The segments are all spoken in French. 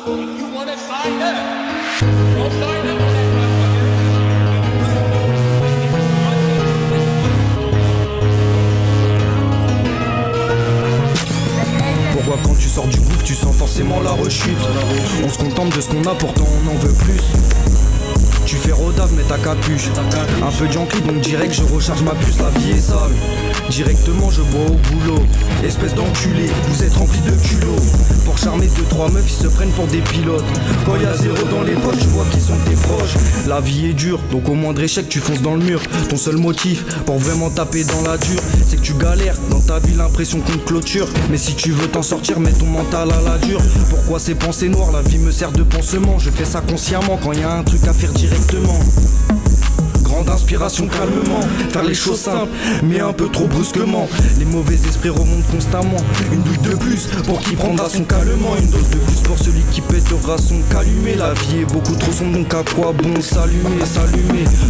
If you wanna sign up, go sign up on that motherfucker. Pourquoi quand tu sors du groupe tu sens forcément la rechute? On se contente de ce qu'on a, pourtant on en veut plus. Tu fais rodave mais ta capuche. Un peu de Yankee donc direct je recharge ma puce. La vie est sale, directement je bois au boulot. Espèce d'enculé, vous êtes rempli de culot. Pour charmer 2-3 meufs ils se prennent pour des pilotes. Quand y'a zéro dans les poches tu vois qu'ils sont tes proches. La vie est dure donc au moindre échec tu fonces dans le mur. Ton seul motif pour vraiment taper dans la dure, c'est que tu galères dans ta vie, l'impression qu'on te clôture. Mais si tu veux t'en sortir mets ton mental à la dure. Pourquoi ces pensées noires? La vie me sert de pansement. Je fais ça consciemment quand y a un truc à faire directement. Grande inspiration calmement, faire les choses simples mais un peu trop brusquement. Les mauvais esprits remontent constamment. Une douille de plus pour qui prendra son calmement. Une dose de plus pour celui qui pètera son calumet. La vie est beaucoup trop sombre donc à quoi bon s'allumer.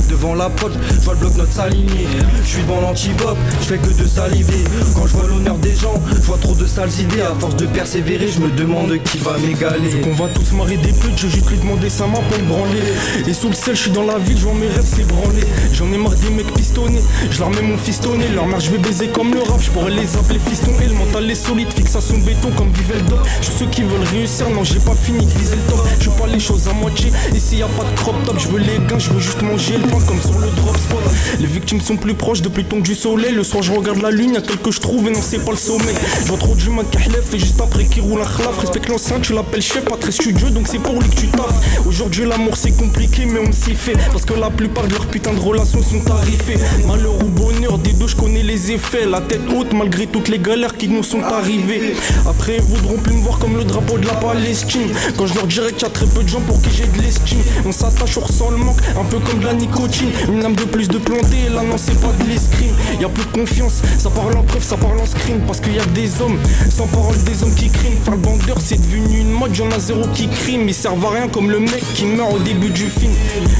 Devant la pote, je vois le bloc-notes s'aligner. Je suis dans l'anti-bop, je fais que de saliver. Quand je vois l'honneur des gens, je vois trop de sales idées. À force de persévérer, je me demande qui va m'égaler. Qu'on va tous marrer des putes, je vais juste lui demander sa main pour me branler. Et sous le ciel, je suis dans la ville, je vois mes rêves s'ébranler. J'en ai marre des mecs pistonnés, je leur mets mon fistonné. Leur mère je vais baiser comme le rap, je pourrais les appeler fiston. Et le mental est solide, fixation béton comme Viveldo. Je ceux qui veulent réussir, non j'ai pas fini de viser le top. Je veux pas les choses à moitié, et s'il y a pas de crop top, je veux les gains, je veux juste manger le pain comme sur le drop spot. Les victimes sont plus proches depuis le temps du soleil. Le soir je regarde la lune, y'a quelques je trouve et non c'est pas le sommet. Je vois trop du mal kahlef et juste après qui roule un khlaf. Respecte l'ancien, tu l'appelles chef, pas très studieux donc c'est pour lui que tu taffes. Aujourd'hui l'amour c'est compliqué mais on s'y fait. Parce que la plupart de leurs putains de relations sont tarifées. Malheur ou bonheur, des deux je connais les effets. La tête haute malgré toutes les galères qui nous sont arrivées. Après ils voudront plus me voir comme le drapeau de la Palestine. Quand je leur dirai qu'il y a très peu de gens pour qui j'ai de l'estime. On s'attache, on ressent le manque, un peu comme de la nicotine. Une lame de plus de planter, et là non c'est pas de l'escrime. Y'a plus de confiance, ça parle en preuve, ça parle en screen. Parce qu'il y a des hommes, sans parole des hommes qui crient. Faire le bandeur c'est devenu une mode, y'en a zéro qui crime. Ils servent à rien comme le mec qui meurt au début du film.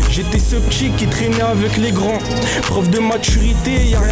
J'étais ce petit qui traînait avec les grands. Preuve de maturité, y'a rien.